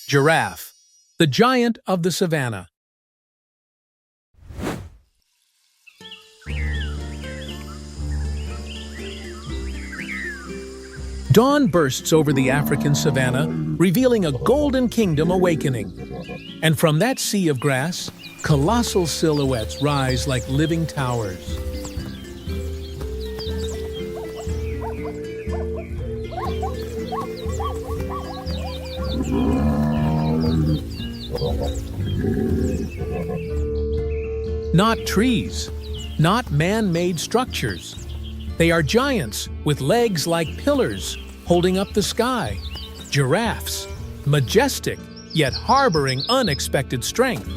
Giraffe, the giant of the savanna. Dawn bursts over the African savanna, revealing a golden kingdom awakening. And from that sea of grass, colossal silhouettes rise like living towers. Not trees, not man-made structures. They are giants with legs like pillars holding up the sky. Giraffes, majestic yet harboring unexpected strength.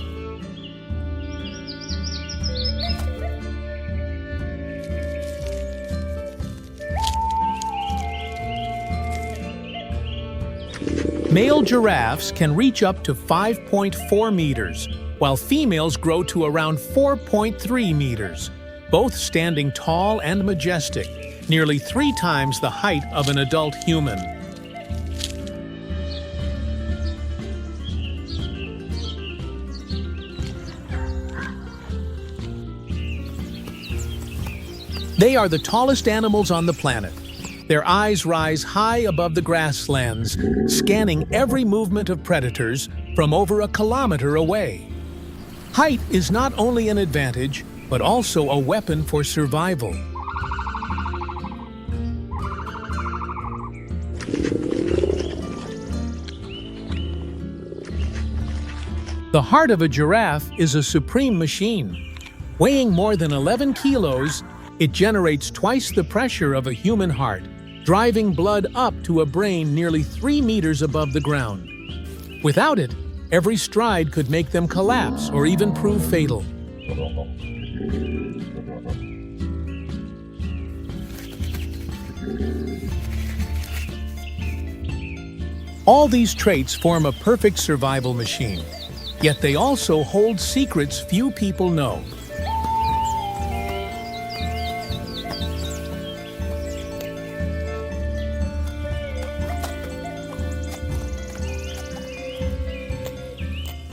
Male giraffes can reach up to 5.4 meters, while females grow to around 4.3 meters, both standing tall and majestic, nearly 3 times the height of an adult human. They are the tallest animals on the planet. Their eyes rise high above the grasslands, scanning every movement of predators from over a kilometer away. Height is not only an advantage, but also a weapon for survival. The heart of a giraffe is a supreme machine. Weighing more than 11 kilos, it generates twice the pressure of a human heart, driving blood up to a brain nearly 3 meters above the ground. Without it, every stride could make them collapse or even prove fatal. All these traits form a perfect survival machine, yet they also hold secrets few people know.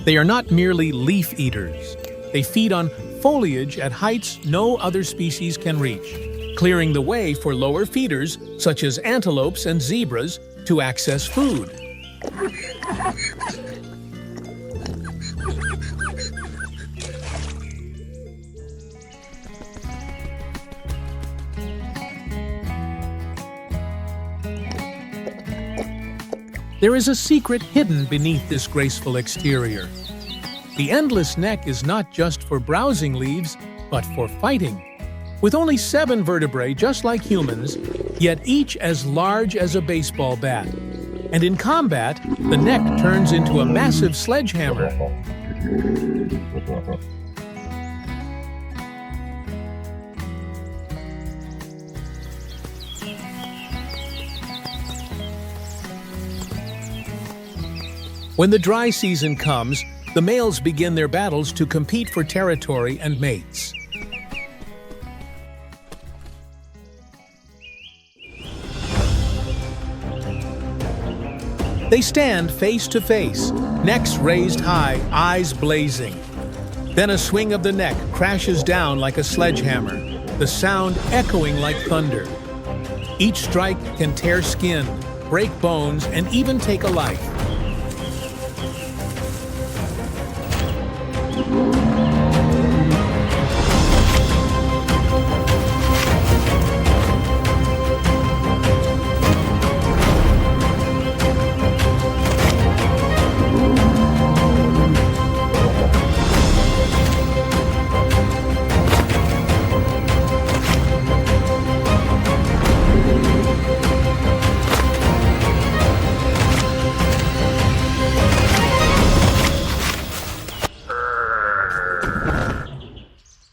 They are not merely leaf eaters. They feed on foliage at heights no other species can reach, clearing the way for lower feeders, such as antelopes and zebras, to access food. There is a secret hidden beneath this graceful exterior. The endless neck is not just for browsing leaves, but for fighting. With only 7 vertebrae just like humans, yet each as large as a baseball bat. And in combat, the neck turns into a massive sledgehammer. When the dry season comes, the males begin their battles to compete for territory and mates. They stand face to face, necks raised high, eyes blazing. Then a swing of the neck crashes down like a sledgehammer, the sound echoing like thunder. Each strike can tear skin, break bones, and even take a life.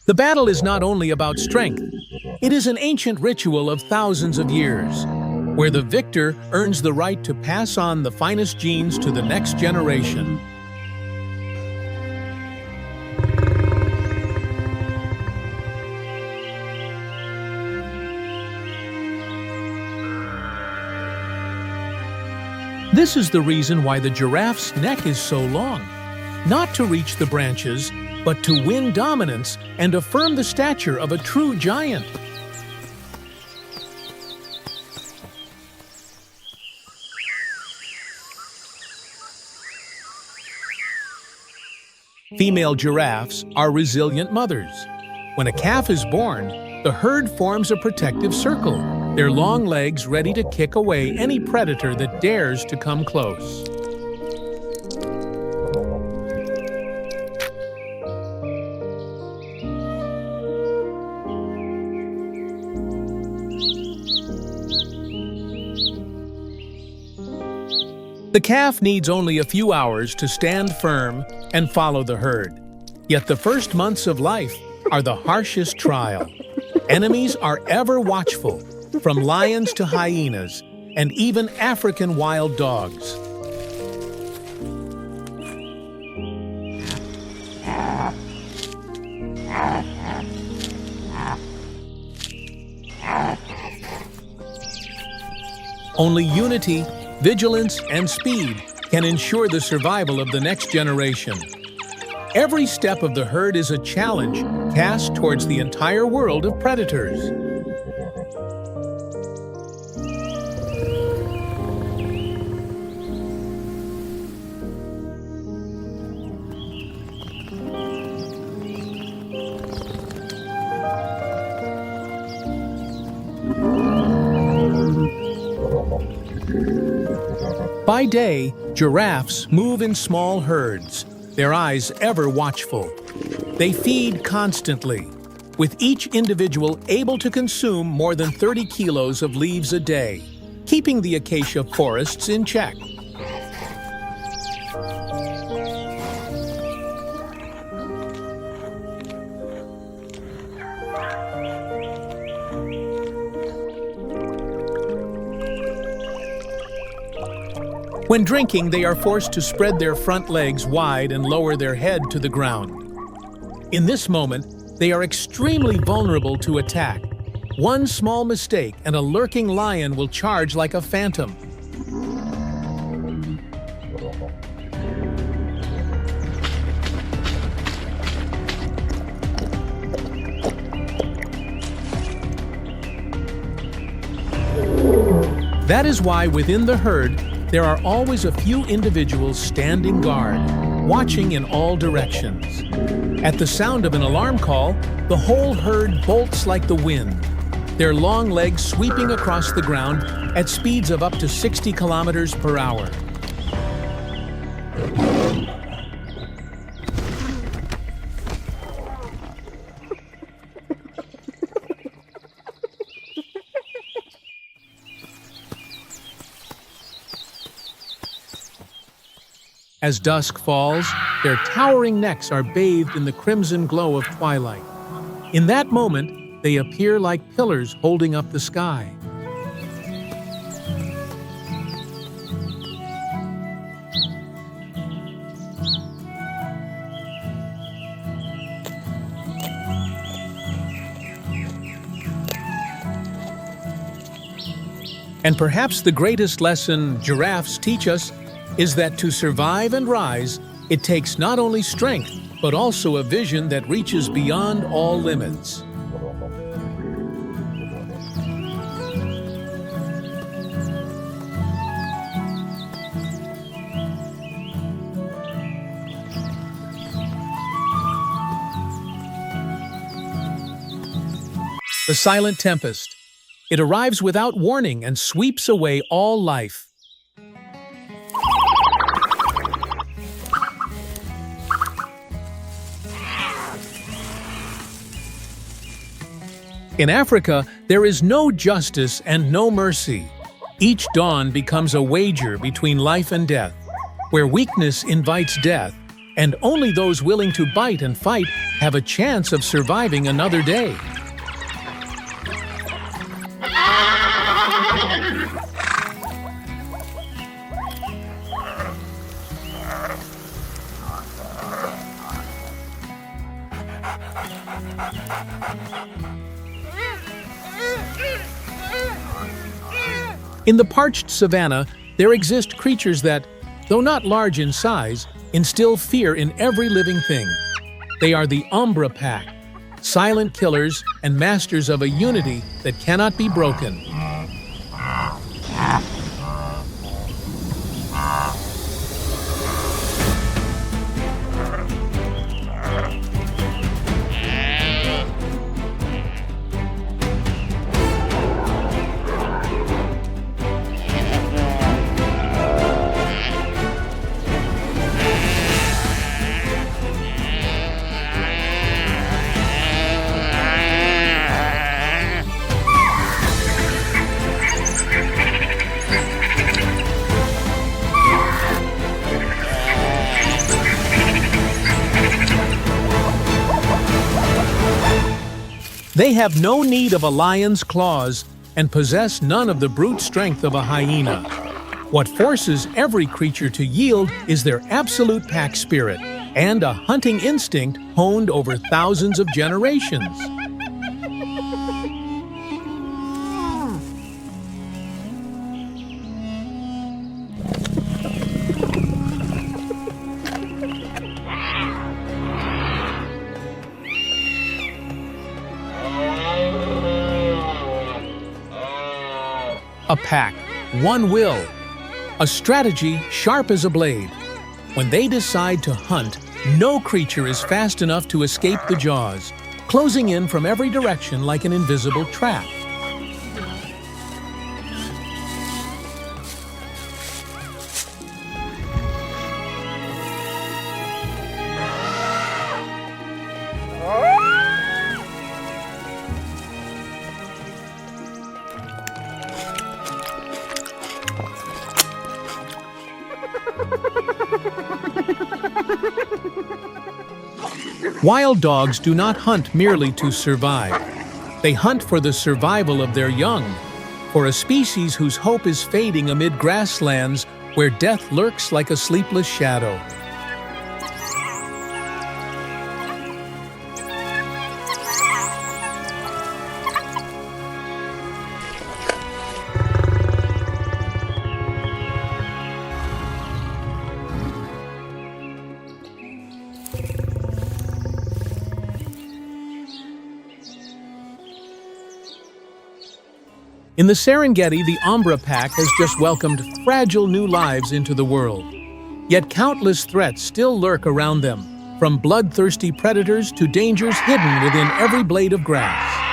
The battle is not only about strength, it is an ancient ritual of thousands of years, where the victor earns the right to pass on the finest genes to the next generation. This is the reason why the giraffe's neck is so long. Not to reach the branches, but to win dominance and affirm the stature of a true giant. Female giraffes are resilient mothers. When a calf is born, the herd forms a protective circle, their long legs ready to kick away any predator that dares to come close. The calf needs only a few hours to stand firm and follow the herd. Yet the first months of life are the harshest trial. Enemies are ever watchful, from lions to hyenas, and even African wild dogs. Only unity, vigilance, and speed can ensure the survival of the next generation. Every step of the herd is a challenge cast towards the entire world of predators. By day, giraffes move in small herds, their eyes ever watchful. They feed constantly, with each individual able to consume more than 30 kilos of leaves a day, keeping the acacia forests in check. When drinking, they are forced to spread their front legs wide and lower their head to the ground. In this moment, they are extremely vulnerable to attack. One small mistake and a lurking lion will charge like a phantom. That is why within the herd, there are always a few individuals standing guard, watching in all directions. At the sound of an alarm call, the whole herd bolts like the wind, their long legs sweeping across the ground at speeds of up to 60 kilometers per hour. As dusk falls, their towering necks are bathed in the crimson glow of twilight. In that moment, they appear like pillars holding up the sky. And perhaps the greatest lesson giraffes teach us is that to survive and rise, it takes not only strength, but also a vision that reaches beyond all limits. The silent tempest. It arrives without warning and sweeps away all life. In Africa, there is no justice and no mercy. Each dawn becomes a wager between life and death, where weakness invites death, and only those willing to bite and fight have a chance of surviving another day. In the parched savanna, There exist creatures that, though not large in size, instill fear in every living thing. They are the Umbra Pack, silent killers and masters of a unity that cannot be broken. They have no need of a lion's claws and possess none of the brute strength of a hyena. What forces every creature to yield is their absolute pack spirit and a hunting instinct honed over thousands of generations. A pack, one will. A strategy sharp as a blade. When they decide to hunt, no creature is fast enough to escape the jaws, closing in from every direction like an invisible trap. Wild dogs do not hunt merely to survive. They hunt for the survival of their young, for a species whose hope is fading amid grasslands where death lurks like a sleepless shadow. In the Serengeti, the Umbra Pack has just welcomed fragile new lives into the world. Yet countless threats still lurk around them, from bloodthirsty predators to dangers hidden within every blade of grass.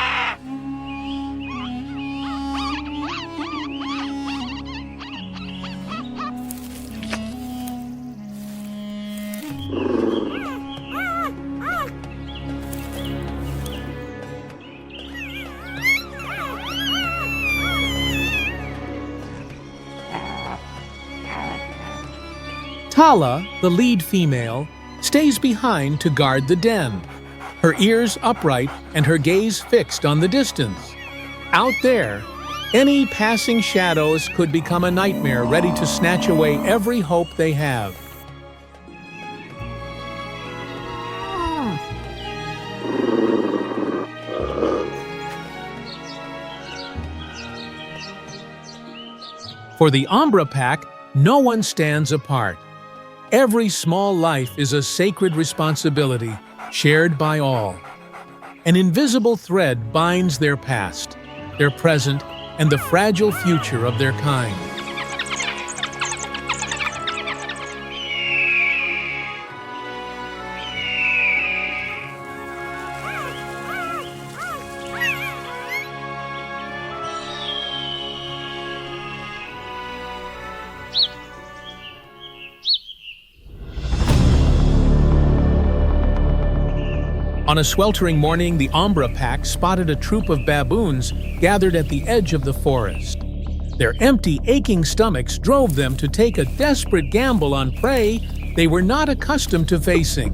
Tala, the lead female, stays behind to guard the den, her ears upright and her gaze fixed on the distance. Out there, any passing shadows could become a nightmare ready to snatch away every hope they have. For the Umbra Pack, no one stands apart. Every small life is a sacred responsibility, shared by all. An invisible thread binds their past, their present, and the fragile future of their kind. On a sweltering morning, the Umbra Pack spotted a troop of baboons gathered at the edge of the forest. Their empty, aching stomachs drove them to take a desperate gamble on prey they were not accustomed to facing.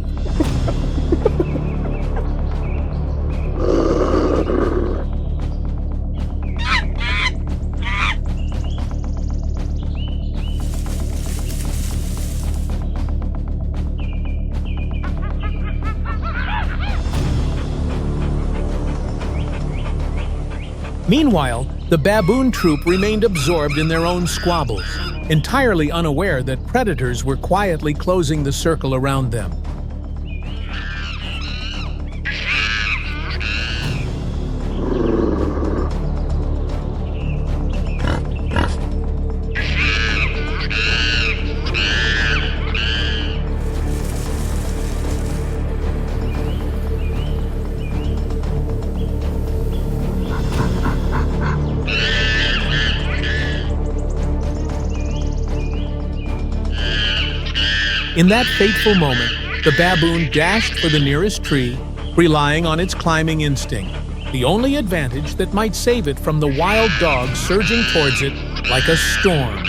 Meanwhile, the baboon troop remained absorbed in their own squabbles, entirely unaware that predators were quietly closing the circle around them. In that fateful moment, the baboon dashed for the nearest tree, relying on its climbing instinct, the only advantage that might save it from the wild dog surging towards it like a storm.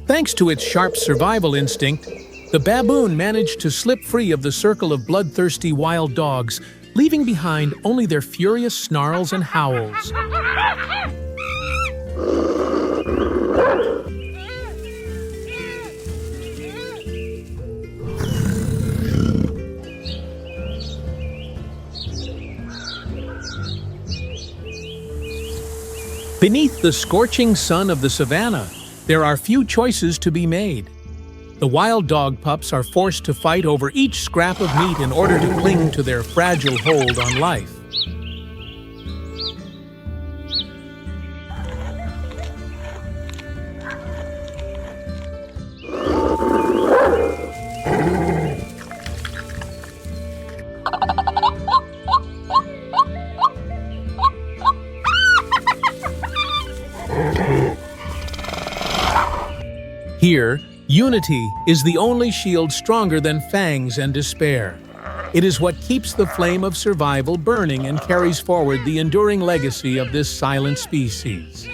Thanks to its sharp survival instinct, the baboon managed to slip free of the circle of bloodthirsty wild dogs, leaving behind only their furious snarls and howls. Beneath the scorching sun of the savanna, there are few choices to be made. The wild dog pups are forced to fight over each scrap of meat in order to cling to their fragile hold on life. Here, unity is the only shield stronger than fangs and despair. It is what keeps the flame of survival burning and carries forward the enduring legacy of this silent species.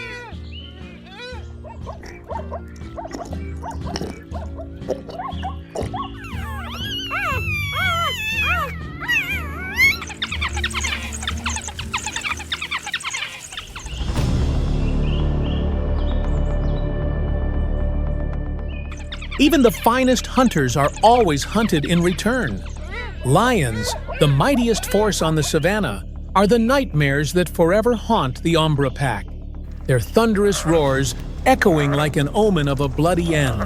Even the finest hunters are always hunted in return. Lions, the mightiest force on the savanna, are the nightmares that forever haunt the Umbra pack, their thunderous roars echoing like an omen of a bloody end.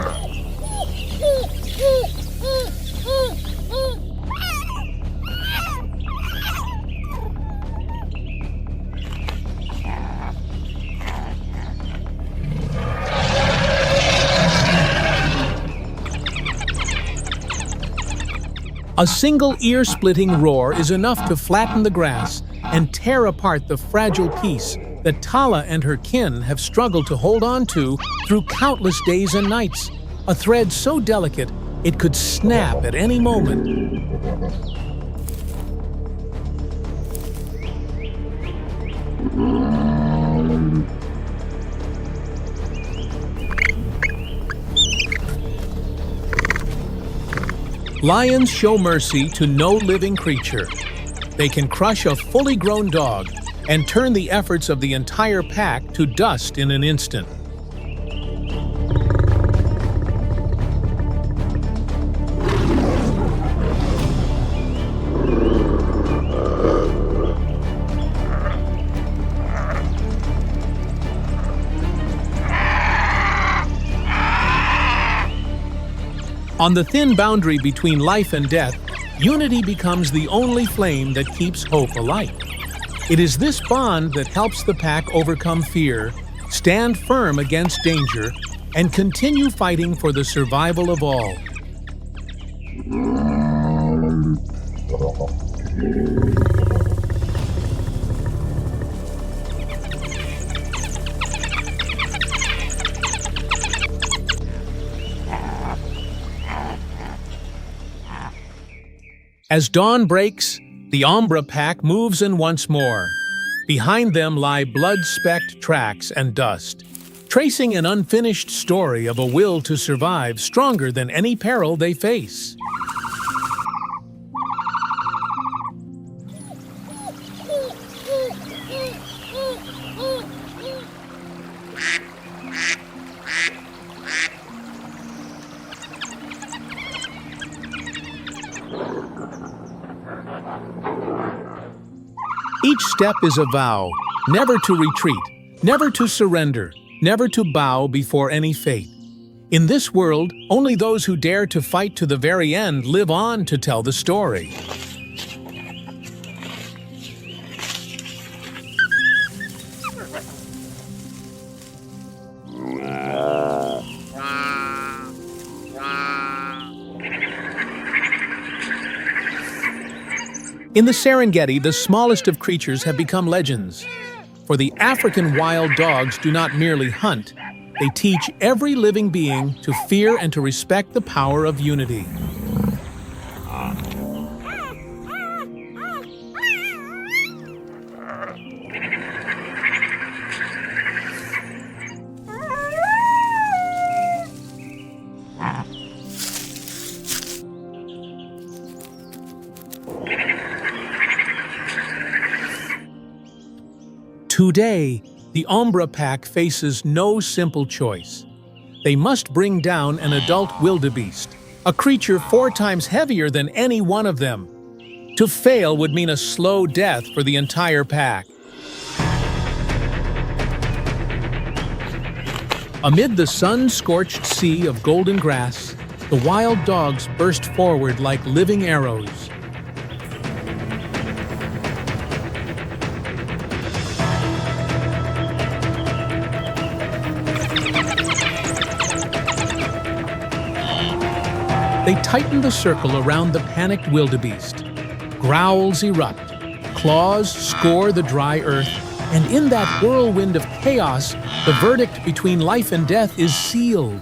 A single ear-splitting roar is enough to flatten the grass and tear apart the fragile piece that Tala and her kin have struggled to hold on to through countless days and nights, a thread so delicate it could snap at any moment. Lions show mercy to no living creature. They can crush a fully grown dog and turn the efforts of the entire pack to dust in an instant. On the thin boundary between life and death, unity becomes the only flame that keeps hope alight. It is this bond that helps the pack overcome fear, stand firm against danger, and continue fighting for the survival of all. As dawn breaks, the Ombra pack moves in once more. Behind them lie blood-specked tracks and dust, tracing an unfinished story of a will to survive stronger than any peril they face. Each step is a vow, never to retreat, never to surrender, never to bow before any fate. In this world, only those who dare to fight to the very end live on to tell the story. In the Serengeti, the smallest of creatures have become legends. For the African wild dogs do not merely hunt, they teach every living being to fear and to respect the power of unity. Today, the Ombra pack faces no simple choice. They must bring down an adult wildebeest, a creature 4 times heavier than any one of them. To fail would mean a slow death for the entire pack. Amid the sun-scorched sea of golden grass, the wild dogs burst forward like living arrows. They tighten the circle around the panicked wildebeest. Growls erupt, claws score the dry earth, and in that whirlwind of chaos, the verdict between life and death is sealed.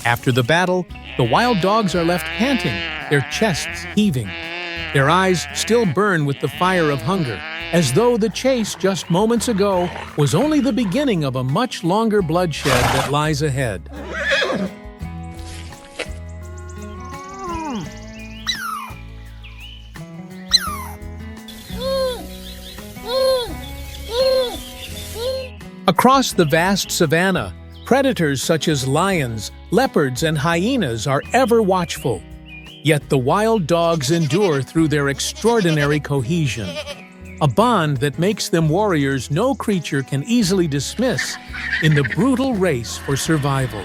After the battle, the wild dogs are left panting, their chests heaving. Their eyes still burn with the fire of hunger, as though the chase just moments ago was only the beginning of a much longer bloodshed that lies ahead. Across the vast savanna, predators such as lions, leopards, and hyenas are ever watchful. Yet the wild dogs endure through their extraordinary cohesion, a bond that makes them warriors no creature can easily dismiss in the brutal race for survival.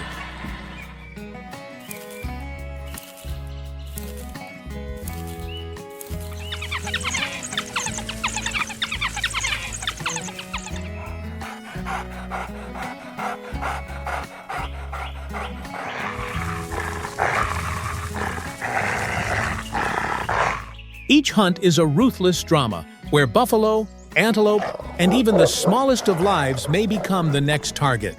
Each hunt is a ruthless drama, where buffalo, antelope, and even the smallest of lives may become the next target.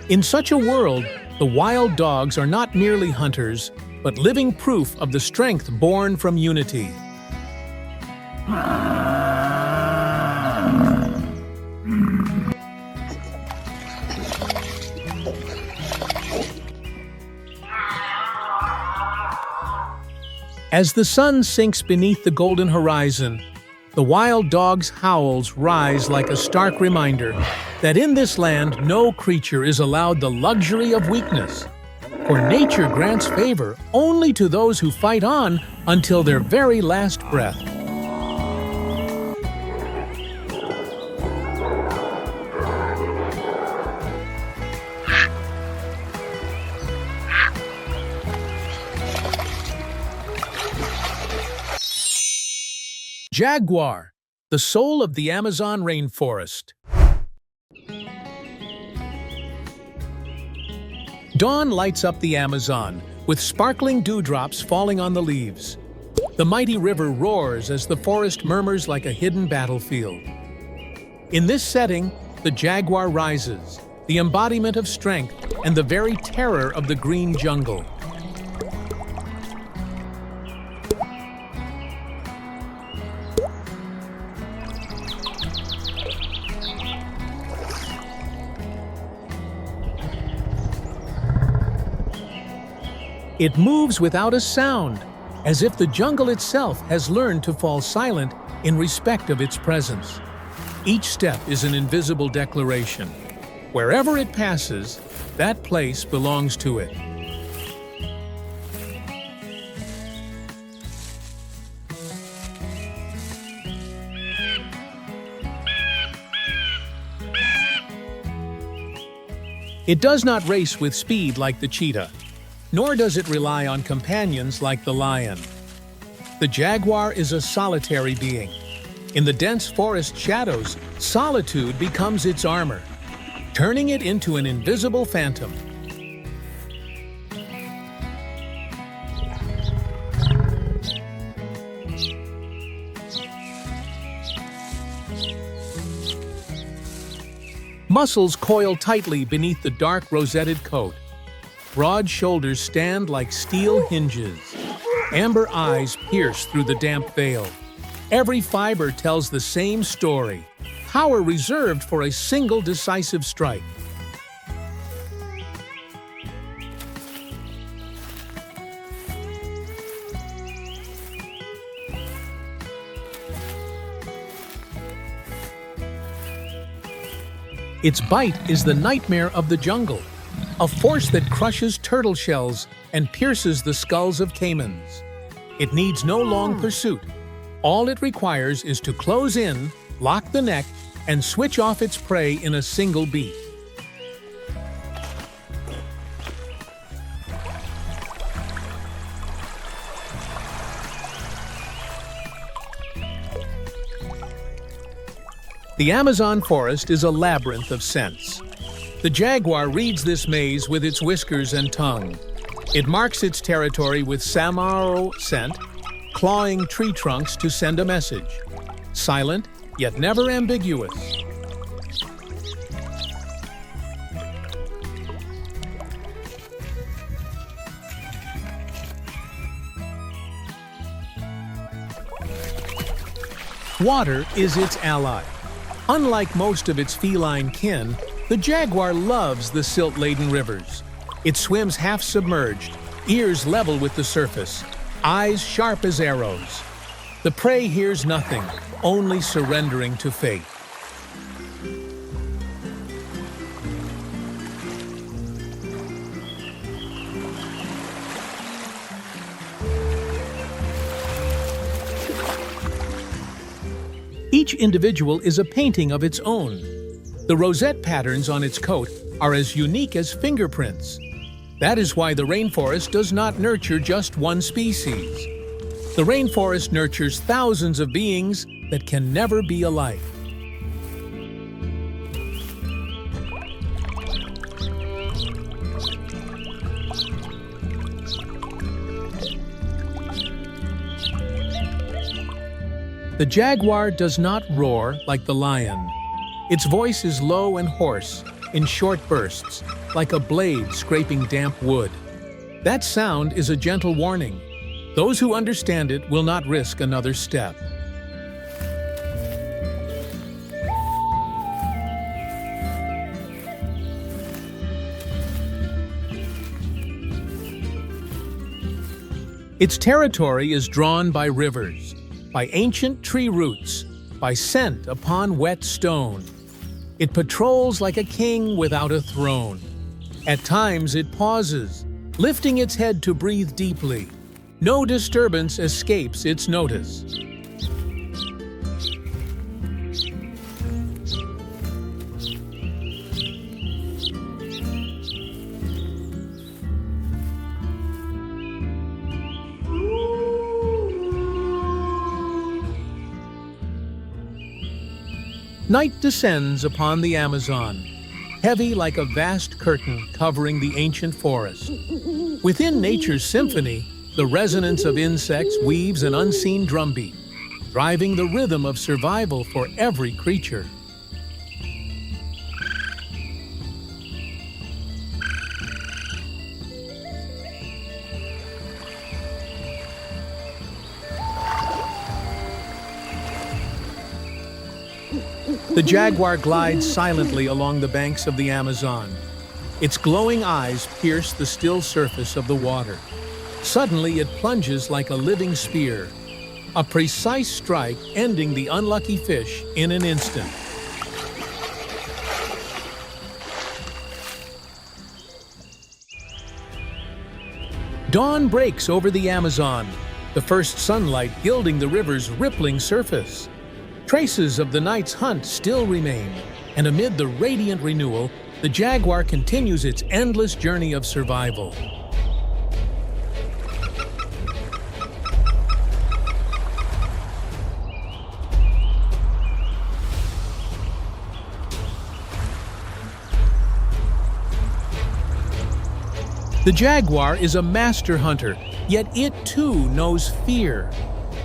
In such a world, the wild dogs are not merely hunters, but living proof of the strength born from unity. As the sun sinks beneath the golden horizon, the wild dog's howls rise like a stark reminder that in this land no creature is allowed the luxury of weakness. For nature grants favor only to those who fight on until their very last breath. Jaguar, the soul of the Amazon rainforest. Dawn lights up the Amazon, with sparkling dewdrops falling on the leaves. The mighty river roars as the forest murmurs like a hidden battlefield. In this setting, the jaguar rises, the embodiment of strength and the very terror of the green jungle. It moves without a sound, as if the jungle itself has learned to fall silent in respect of its presence. Each step is an invisible declaration. Wherever it passes, that place belongs to it. It does not race with speed like the cheetah, nor does it rely on companions like the lion. The jaguar is a solitary being. In the dense forest shadows, solitude becomes its armor, turning it into an invisible phantom. Muscles coil tightly beneath the dark rosetted coat. Broad shoulders stand like steel hinges. Amber eyes pierce through the damp veil. Every fiber tells the same story, power reserved for a single decisive strike. Its bite is the nightmare of the jungle, a force that crushes turtle shells and pierces the skulls of caimans. It needs no long pursuit. All it requires is to close in, lock the neck, and switch off its prey in a single beat. The Amazon forest is a labyrinth of scents. The jaguar reads this maze with its whiskers and tongue. It marks its territory with savanna scent, clawing tree trunks to send a message. Silent, yet never ambiguous. Water is its ally. Unlike most of its feline kin, the jaguar loves the silt-laden rivers. It swims half-submerged, ears level with the surface, eyes sharp as arrows. The prey hears nothing, only surrendering to fate. Each individual is a painting of its own. The rosette patterns on its coat are as unique as fingerprints. That is why the rainforest does not nurture just one species. The rainforest nurtures thousands of beings that can never be alike. The jaguar does not roar like the lion. Its voice is low and hoarse, in short bursts, like a blade scraping damp wood. That sound is a gentle warning. Those who understand it will not risk another step. Its territory is drawn by rivers, by ancient tree roots, by scent upon wet stone. It patrols like a king without a throne. At times it pauses, lifting its head to breathe deeply. No disturbance escapes its notice. Night descends upon the Amazon, heavy like a vast curtain covering the ancient forest. Within nature's symphony, the resonance of insects weaves an unseen drumbeat, driving the rhythm of survival for every creature. The jaguar glides silently along the banks of the Amazon. Its glowing eyes pierce the still surface of the water. Suddenly, it plunges like a living spear, a precise strike ending the unlucky fish in an instant. Dawn breaks over the Amazon, the first sunlight gilding the river's rippling surface. Traces of the night's hunt still remain, and amid the radiant renewal, the jaguar continues its endless journey of survival. The jaguar is a master hunter, yet it too knows fear.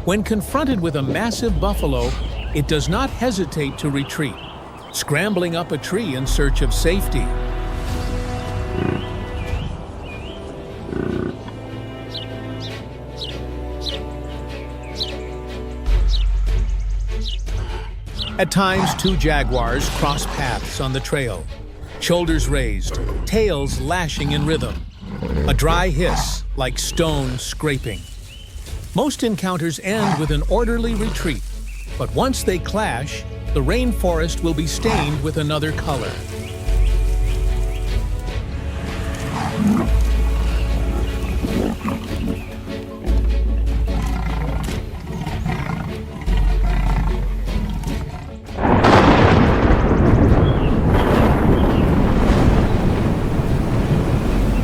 When confronted with a massive buffalo, it does not hesitate to retreat, scrambling up a tree in search of safety. At times, two jaguars cross paths on the trail, shoulders raised, tails lashing in rhythm, a dry hiss like stone scraping. Most encounters end with an orderly retreat, but once they clash, the rainforest will be stained with another color.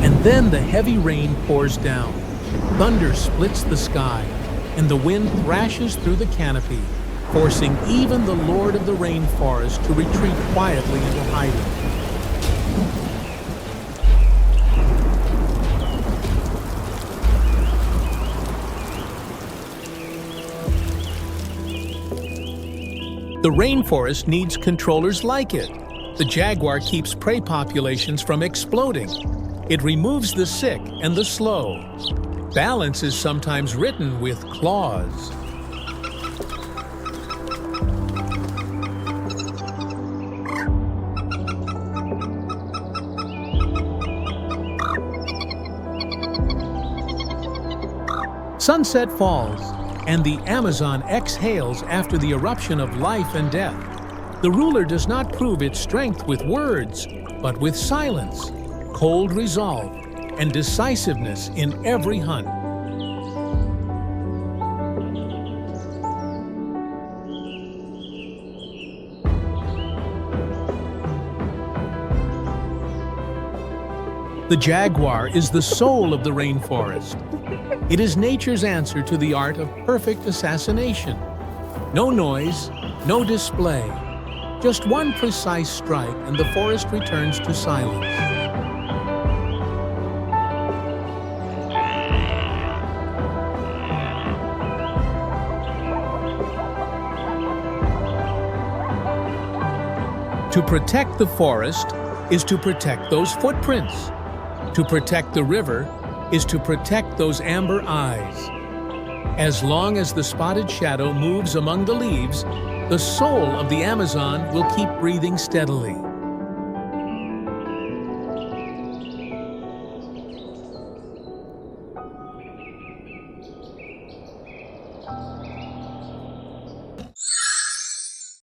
And then the heavy rain pours down. Thunder splits the sky, and the wind thrashes through the canopy, forcing even the Lord of the Rainforest to retreat quietly into hiding. The rainforest needs controllers like it. The jaguar keeps prey populations from exploding. It removes the sick and the slow. Balance is sometimes written with claws. Sunset falls, and the Amazon exhales after the eruption of life and death. The ruler does not prove its strength with words, but with silence, cold resolve, and decisiveness in every hunt. The jaguar is the soul of the rainforest. It is nature's answer to the art of perfect assassination. No noise, no display, just one precise strike and the forest returns to silence. To protect the forest is to protect those footprints. To protect the river is to protect those amber eyes. As long as the spotted shadow moves among the leaves, the soul of the Amazon will keep breathing steadily.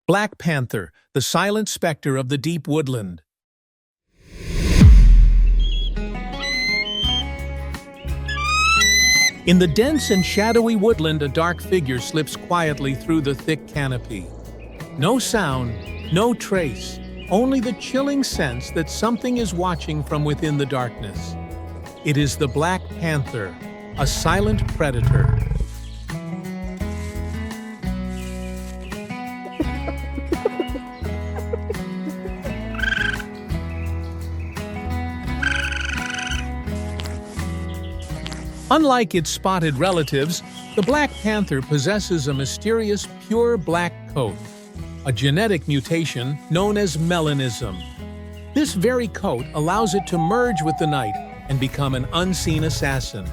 Black Panther, the silent specter of the deep woodland. In the dense and shadowy woodland, a dark figure slips quietly through the thick canopy. No sound, no trace, only the chilling sense that something is watching from within the darkness. It is the Black Panther, a silent predator. Unlike its spotted relatives, the black panther possesses a mysterious pure black coat, a genetic mutation known as melanism. This very coat allows it to merge with the night and become an unseen assassin.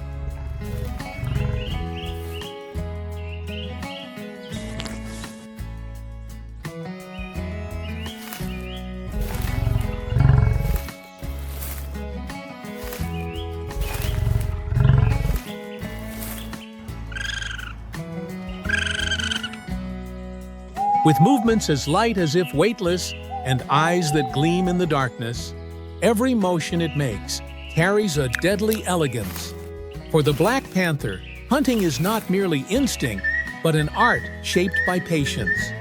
With movements as light as if weightless and eyes that gleam in the darkness, every motion it makes carries a deadly elegance. For the black panther, hunting is not merely instinct, but an art shaped by patience.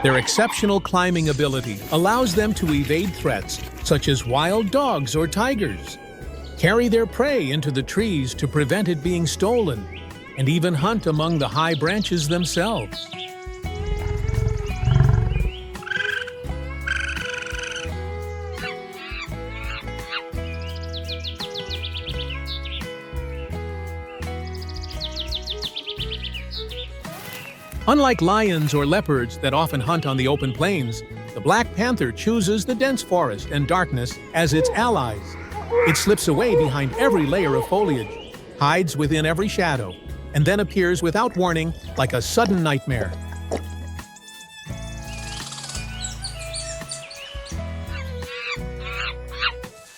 Their exceptional climbing ability allows them to evade threats such as wild dogs or tigers, carry their prey into the trees to prevent it being stolen, and even hunt among the high branches themselves. Unlike lions or leopards that often hunt on the open plains, the black panther chooses the dense forest and darkness as its allies. It slips away behind every layer of foliage, hides within every shadow, and then appears without warning like a sudden nightmare.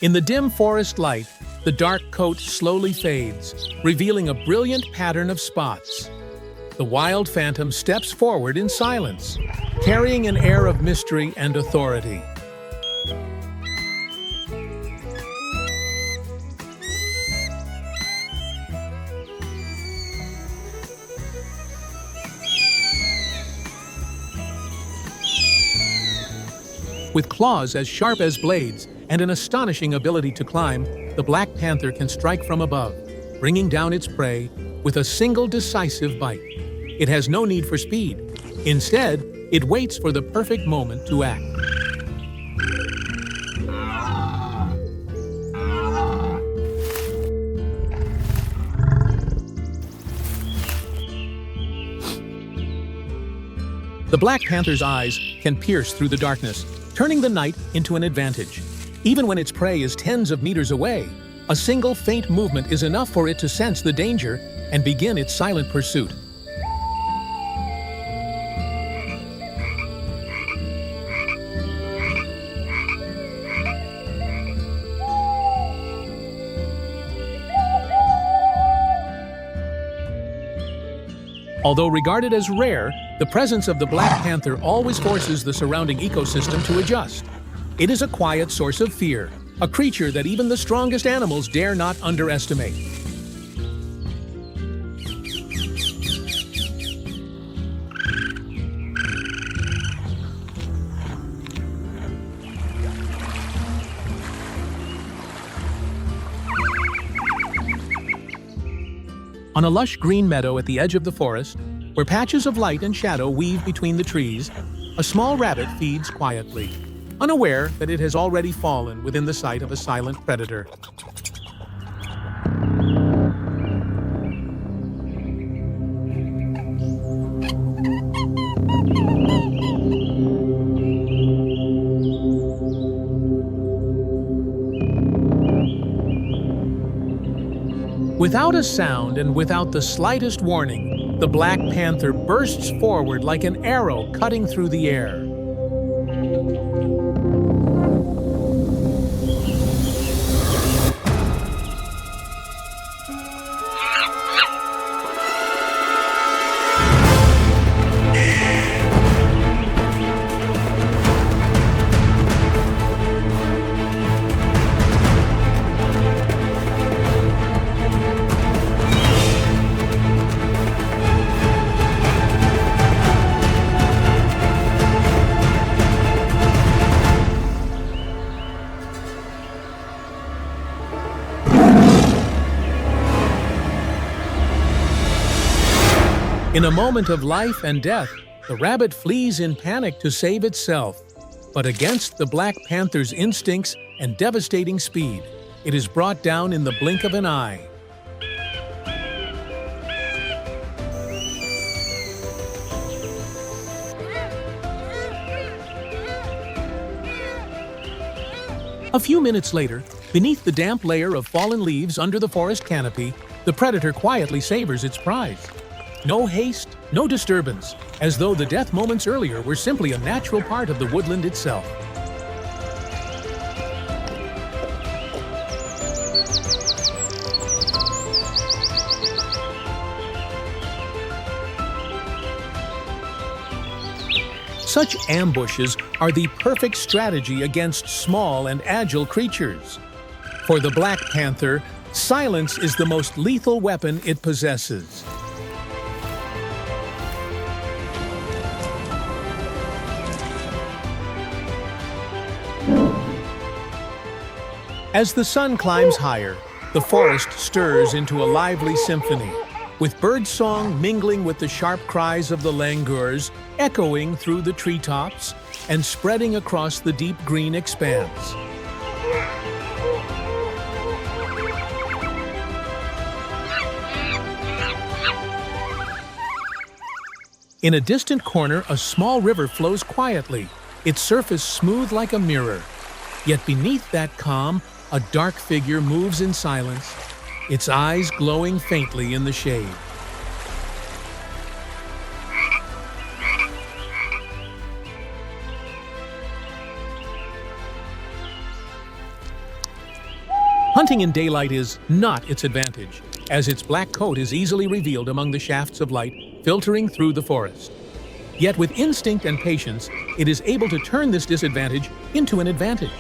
In the dim forest light, the dark coat slowly fades, revealing a brilliant pattern of spots. The wild phantom steps forward in silence, carrying an air of mystery and authority. With claws as sharp as blades and an astonishing ability to climb, the black panther can strike from above, bringing down its prey with a single decisive bite. It has no need for speed. Instead, it waits for the perfect moment to act. The black panther's eyes can pierce through the darkness, turning the night into an advantage. Even when its prey is tens of meters away, a single faint movement is enough for it to sense the danger and begin its silent pursuit. Although regarded as rare, the presence of the black panther always forces the surrounding ecosystem to adjust. It is a quiet source of fear, a creature that even the strongest animals dare not underestimate. On a lush green meadow at the edge of the forest, where patches of light and shadow weave between the trees, a small rabbit feeds quietly, unaware that it has already fallen within the sight of a silent predator. Without a sound and without the slightest warning, the black panther bursts forward like an arrow cutting through the air. In a moment of life and death, the rabbit flees in panic to save itself. But against the Black Panther's instincts and devastating speed, it is brought down in the blink of an eye. A few minutes later, beneath the damp layer of fallen leaves under the forest canopy, the predator quietly savors its prize. No haste, no disturbance, as though the death moments earlier were simply a natural part of the woodland itself. Such ambushes are the perfect strategy against small and agile creatures. For the Black Panther, silence is the most lethal weapon it possesses. As the sun climbs higher, the forest stirs into a lively symphony, with birdsong mingling with the sharp cries of the langurs, echoing through the treetops and spreading across the deep green expanse. In a distant corner, a small river flows quietly, its surface smooth like a mirror. Yet beneath that calm, a dark figure moves in silence, its eyes glowing faintly in the shade. Hunting in daylight is not its advantage, as its black coat is easily revealed among the shafts of light filtering through the forest. Yet with instinct and patience, it is able to turn this disadvantage into an advantage.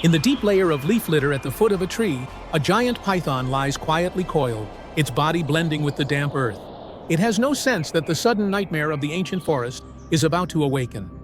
In the deep layer of leaf litter at the foot of a tree, a giant python lies quietly coiled, its body blending with the damp earth. It has no sense that the sudden nightmare of the ancient forest is about to awaken.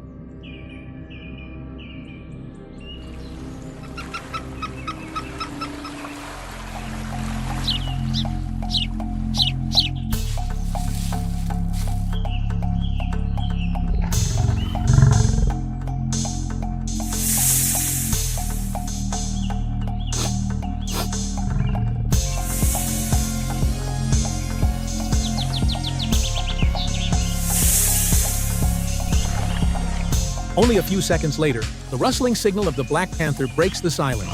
Only a few seconds later, the rustling signal of the Black Panther breaks the silence,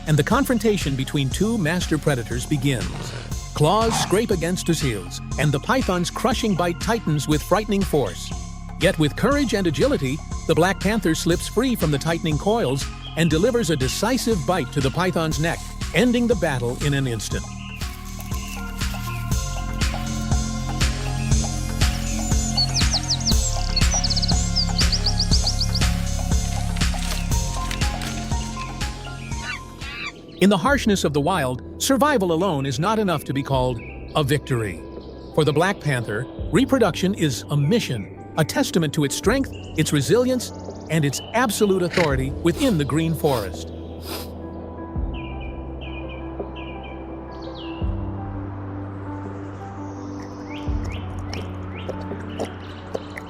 and the confrontation between two master predators begins. Claws scrape against his heels, and the python's crushing bite tightens with frightening force. Yet with courage and agility, the Black Panther slips free from the tightening coils and delivers a decisive bite to the python's neck, ending the battle in an instant. In the harshness of the wild, survival alone is not enough to be called a victory. For the Black Panther, reproduction is a mission, a testament to its strength, its resilience, and its absolute authority within the green forest.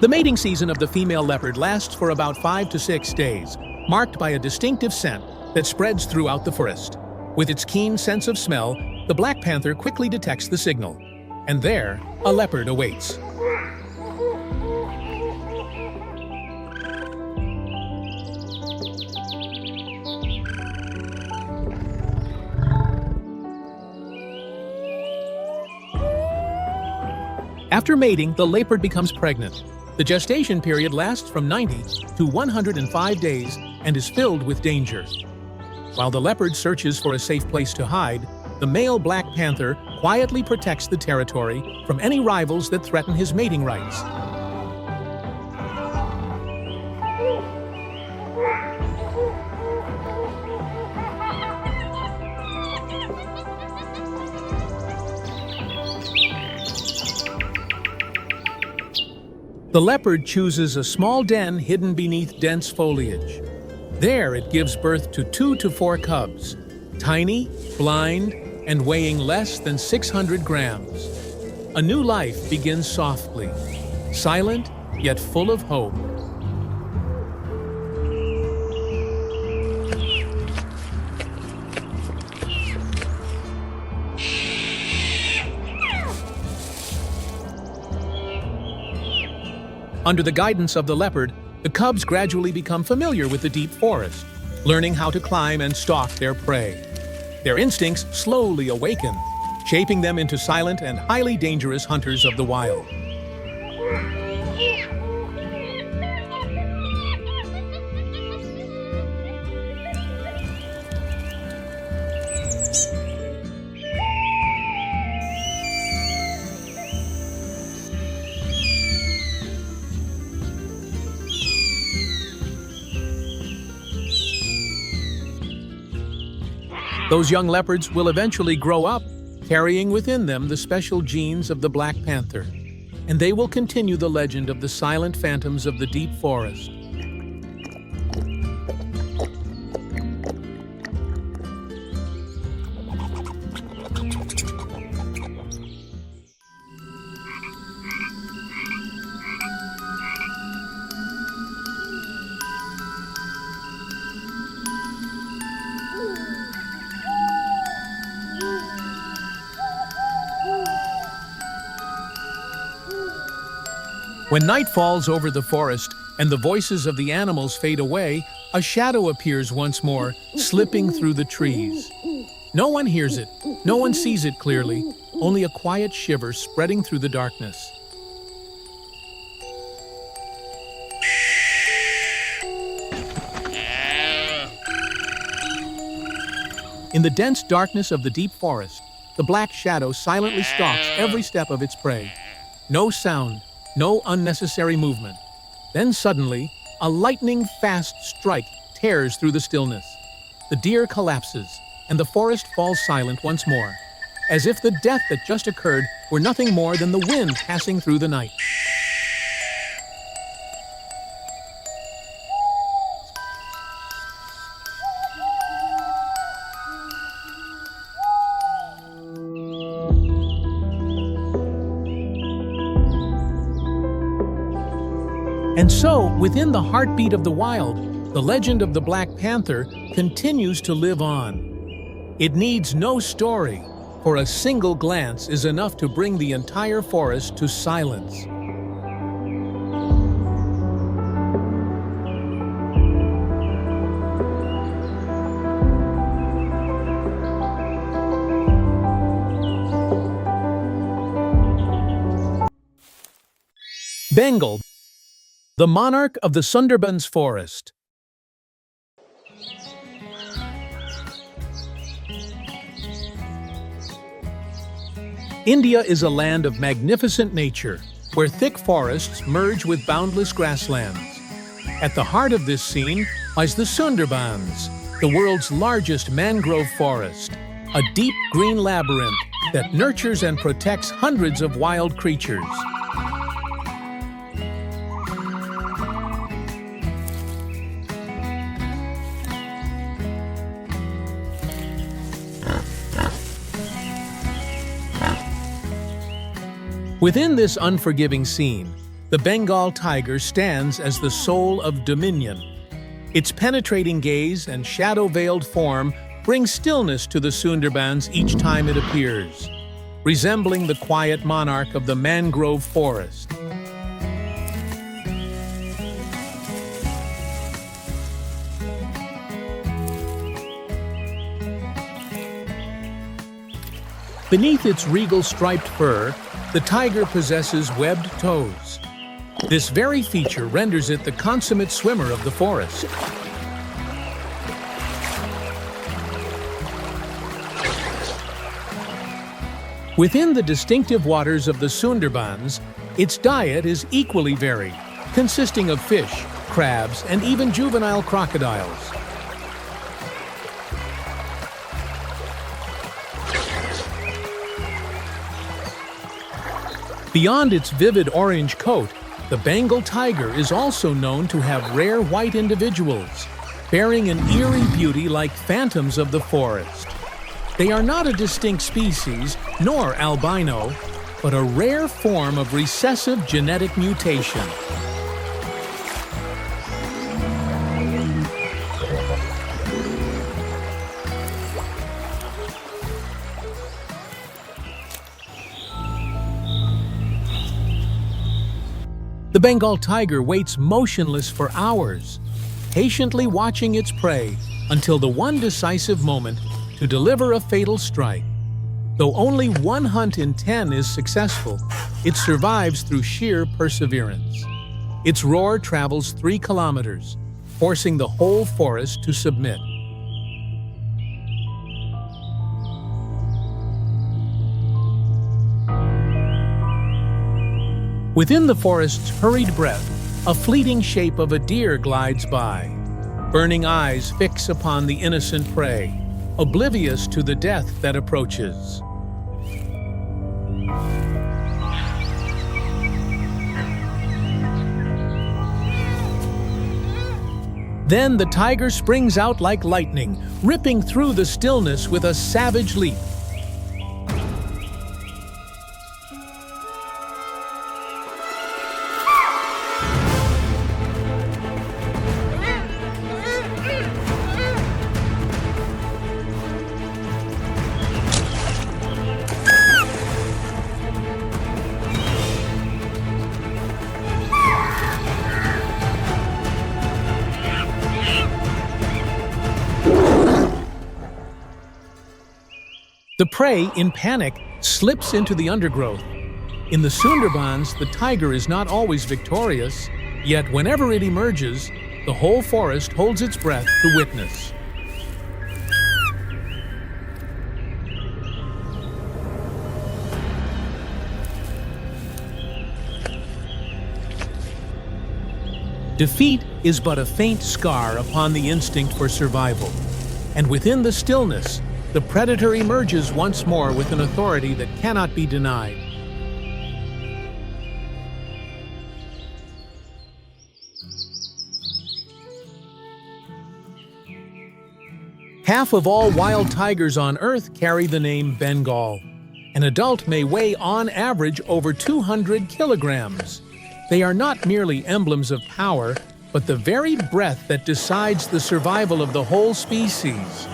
The mating season of the female leopard lasts for about 5 to 6 days, marked by a distinctive scent that spreads throughout the forest. With its keen sense of smell, the Black Panther quickly detects the signal. And there, a leopard awaits. After mating, the leopard becomes pregnant. The gestation period lasts from 90 to 105 days and is filled with danger. While the leopard searches for a safe place to hide, the male Black Panther quietly protects the territory from any rivals that threaten his mating rights. The leopard chooses a small den hidden beneath dense foliage. There it gives birth to 2 to 4 cubs, tiny, blind, and weighing less than 600 grams. A new life begins softly, silent yet full of hope. Under the guidance of the leopard, the cubs gradually become familiar with the deep forest, learning how to climb and stalk their prey. Their instincts slowly awaken, shaping them into silent and highly dangerous hunters of the wild. Those young leopards will eventually grow up, carrying within them the special genes of the Black Panther, and they will continue the legend of the silent phantoms of the deep forest. When night falls over the forest and the voices of the animals fade away, a shadow appears once more, slipping through the trees. No one hears it, no one sees it clearly, only a quiet shiver spreading through the darkness. In the dense darkness of the deep forest, the black shadow silently stalks every step of its prey. No sound, no unnecessary movement. Then suddenly, a lightning-fast strike tears through the stillness. The deer collapses, and the forest falls silent once more, as if the death that just occurred were nothing more than the wind passing through the night. And so, within the heartbeat of the wild, the legend of the Black Panther continues to live on. It needs no story, for a single glance is enough to bring the entire forest to silence. Bengal, the monarch of the Sundarbans forest. India is a land of magnificent nature, where thick forests merge with boundless grasslands. At the heart of this scene lies the Sundarbans, the world's largest mangrove forest, a deep green labyrinth that nurtures and protects hundreds of wild creatures. Within this unforgiving scene, the Bengal tiger stands as the soul of dominion. Its penetrating gaze and shadow-veiled form bring stillness to the Sundarbans each time it appears, resembling the quiet monarch of the mangrove forest. Beneath its regal striped fur, the tiger possesses webbed toes. This very feature renders it the consummate swimmer of the forest. Within the distinctive waters of the Sundarbans, its diet is equally varied, consisting of fish, crabs, and even juvenile crocodiles. Beyond its vivid orange coat, The Bengal tiger is also known to have rare white individuals, bearing an eerie beauty like phantoms of the forest. They are not a distinct species, nor albino, but a rare form of recessive genetic mutation. The Bengal tiger waits motionless for hours, patiently watching its prey until the one decisive moment to deliver a fatal strike. Though only 1 hunt in 10 is successful, it survives through sheer perseverance. Its roar travels 3 kilometers, forcing the whole forest to submit. Within the forest's hurried breath, a fleeting shape of a deer glides by. Burning eyes fix upon the innocent prey, oblivious to the death that approaches. Then the tiger springs out like lightning, ripping through the stillness with a savage leap. The prey, in panic, slips into the undergrowth. In the Sundarbans, the tiger is not always victorious, yet whenever it emerges, the whole forest holds its breath to witness. Defeat is but a faint scar upon the instinct for survival, and within the stillness, the predator emerges once more with an authority that cannot be denied. Half of all wild tigers on Earth carry the name Bengal. An adult may weigh on average over 200 kilograms. They are not merely emblems of power, but the very breath that decides the survival of the whole species.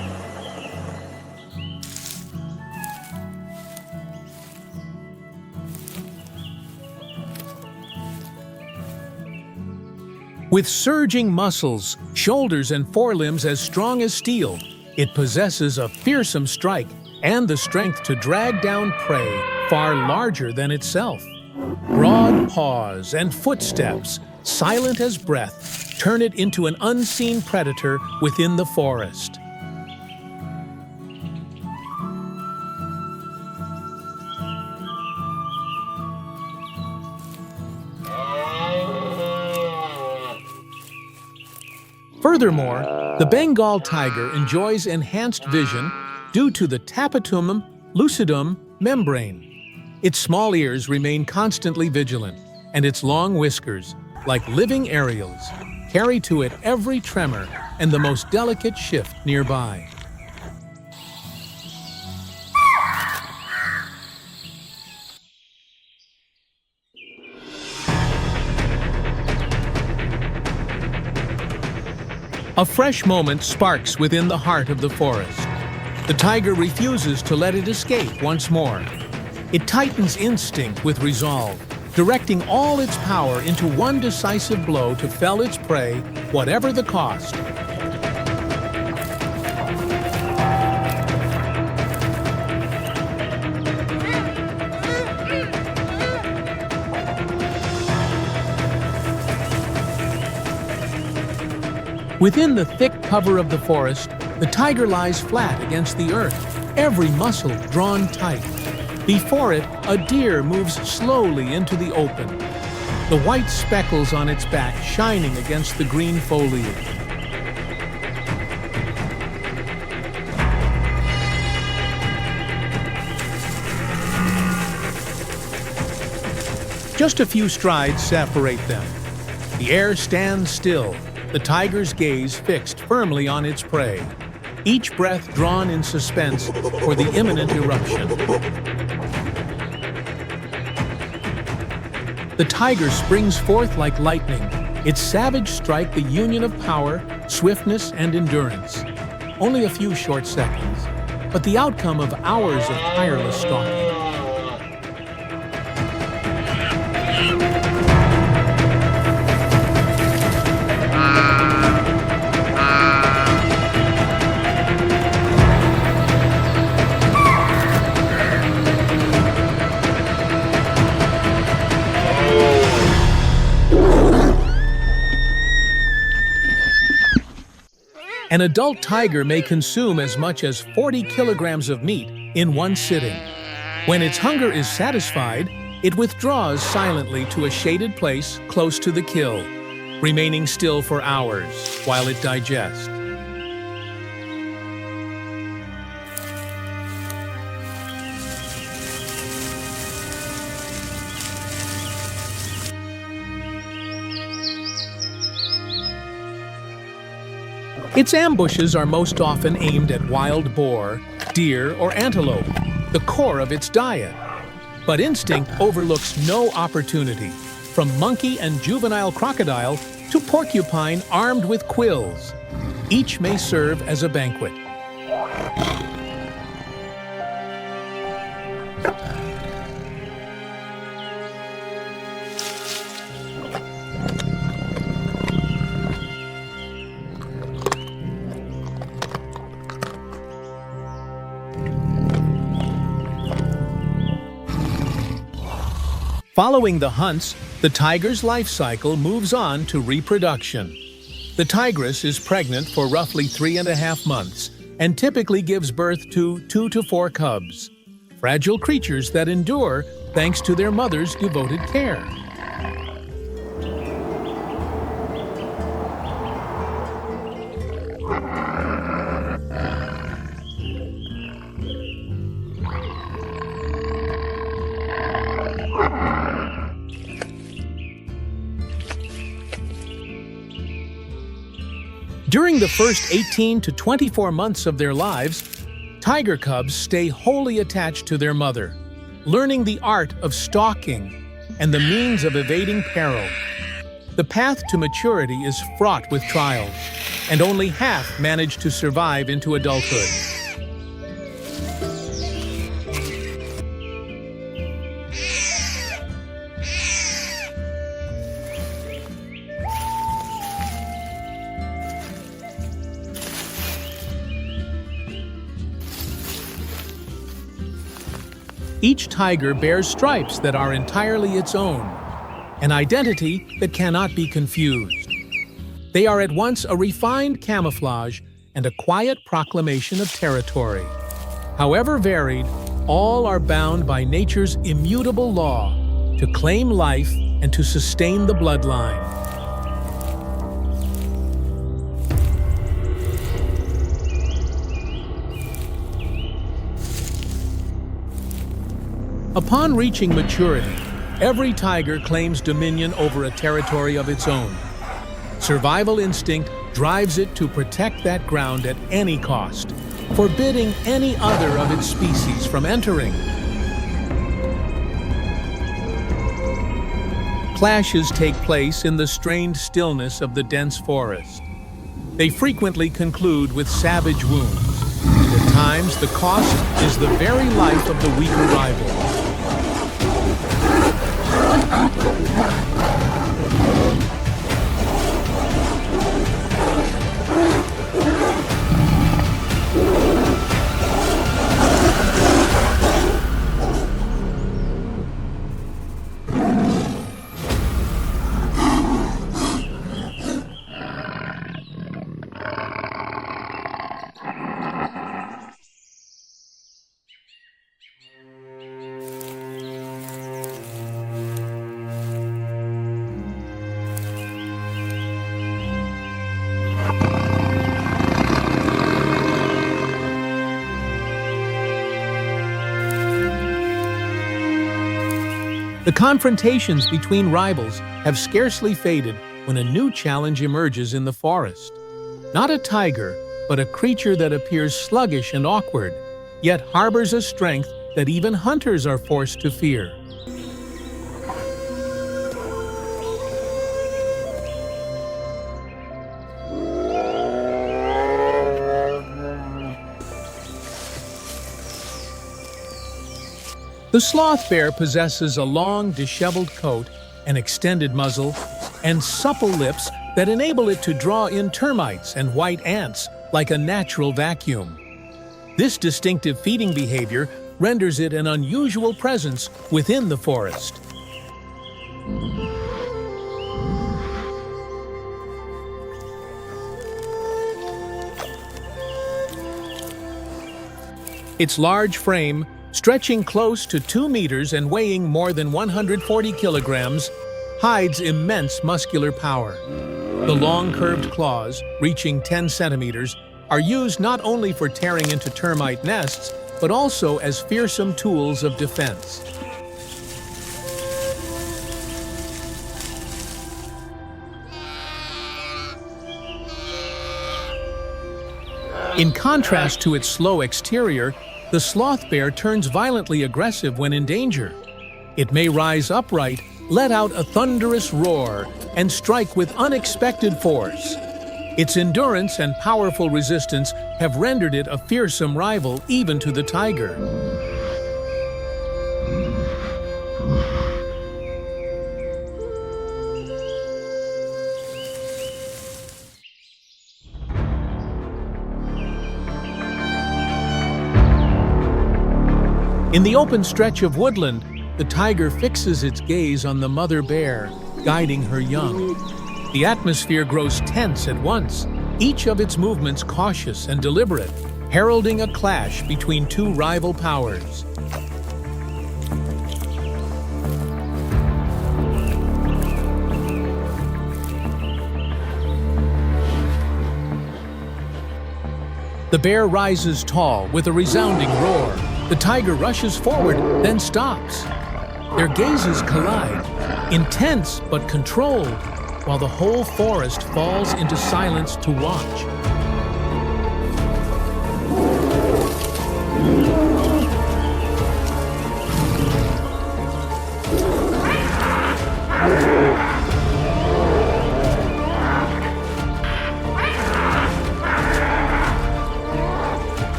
With surging muscles, shoulders and forelimbs as strong as steel, it possesses a fearsome strike and the strength to drag down prey far larger than itself. Broad paws and footsteps, silent as breath, turn it into an unseen predator within the forest. Furthermore, the Bengal tiger enjoys enhanced vision due to the tapetum lucidum membrane. Its small ears remain constantly vigilant, and its long whiskers, like living aerials, carry to it every tremor and the most delicate shift nearby. A fresh moment sparks within the heart of the forest. The tiger refuses to let it escape once more. It tightens instinct with resolve, directing all its power into one decisive blow to fell its prey, whatever the cost. Within the thick cover of the forest, the tiger lies flat against the earth, every muscle drawn tight. Before it, a deer moves slowly into the open, the white speckles on its back shining against the green foliage. Just a few strides separate them. The air stands still, the tiger's gaze fixed firmly on its prey, each breath drawn in suspense for the imminent eruption. The tiger springs forth like lightning, its savage strike the union of power, swiftness, and endurance. Only a few short seconds, but the outcome of hours of tireless stalking. An adult tiger may consume as much as 40 kilograms of meat in one sitting. When its hunger is satisfied, it withdraws silently to a shaded place close to the kill, remaining still for hours while it digests. Its ambushes are most often aimed at wild boar, deer, or antelope, the core of its diet. But instinct overlooks no opportunity, from monkey and juvenile crocodile to porcupine armed with quills. Each may serve as a banquet. Following the hunts, the tiger's life cycle moves on to reproduction. The tigress is pregnant for roughly 3.5 months and typically gives birth to 2 to 4 cubs, fragile creatures that endure thanks to their mother's devoted care. During the first 18 to 24 months of their lives, tiger cubs stay wholly attached to their mother, learning the art of stalking and the means of evading peril. The path to maturity is fraught with trials, and only half manage to survive into adulthood. Each tiger bears stripes that are entirely its own, an identity that cannot be confused. They are at once a refined camouflage and a quiet proclamation of territory. However varied, all are bound by nature's immutable law to claim life and to sustain the bloodline. Upon reaching maturity, every tiger claims dominion over a territory of its own. Survival instinct drives it to protect that ground at any cost, forbidding any other of its species from entering. Clashes take place in the strained stillness of the dense forest. They frequently conclude with savage wounds. At times, the cost is the very life of the weaker rival. The confrontations between rivals have scarcely faded when a new challenge emerges in the forest. Not a tiger, but a creature that appears sluggish and awkward, yet harbors a strength that even hunters are forced to fear. The sloth bear possesses a long, disheveled coat, an extended muzzle, and supple lips that enable it to draw in termites and white ants like a natural vacuum. This distinctive feeding behavior renders it an unusual presence within the forest. Its large frame, stretching close to 2 meters and weighing more than 140 kilograms, hides immense muscular power. The long curved claws, reaching 10 centimeters, are used not only for tearing into termite nests, but also as fearsome tools of defense. In contrast to its slow exterior, the sloth bear turns violently aggressive when in danger. It may rise upright, let out a thunderous roar, and strike with unexpected force. Its endurance and powerful resistance have rendered it a fearsome rival even to the tiger. In the open stretch of woodland, the tiger fixes its gaze on the mother bear, guiding her young. The atmosphere grows tense at once, each of its movements cautious and deliberate, heralding a clash between two rival powers. The bear rises tall with a resounding roar. The tiger rushes forward, then stops. Their gazes collide, intense but controlled, while the whole forest falls into silence to watch.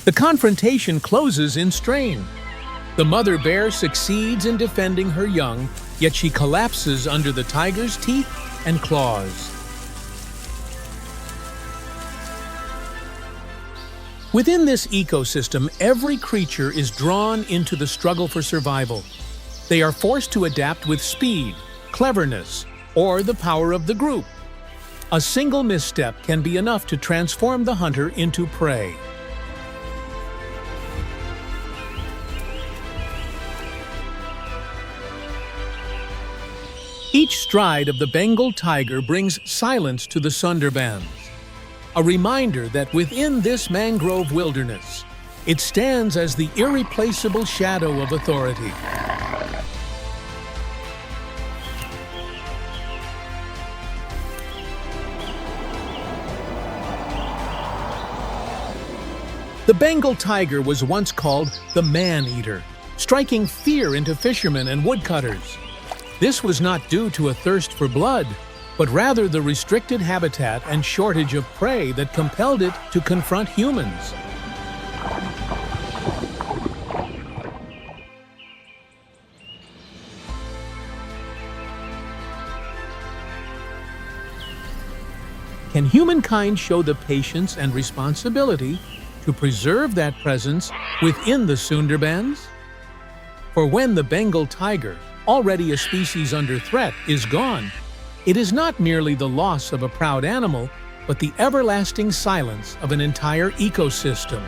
The confrontation closes in strain. The mother bear succeeds in defending her young, yet she collapses under the tiger's teeth and claws. Within this ecosystem, every creature is drawn into the struggle for survival. They are forced to adapt with speed, cleverness, or the power of the group. A single misstep can be enough to transform the hunter into prey. Each stride of the Bengal tiger brings silence to the Sundarbans, a reminder that within this mangrove wilderness, it stands as the irreplaceable shadow of authority. The Bengal tiger was once called the man-eater, striking fear into fishermen and woodcutters. This was not due to a thirst for blood, but rather the restricted habitat and shortage of prey that compelled it to confront humans. Can humankind show the patience and responsibility to preserve that presence within the Sundarbans? For when the Bengal tiger, already a species under threat, is gone, it is not merely the loss of a proud animal, but the everlasting silence of an entire ecosystem.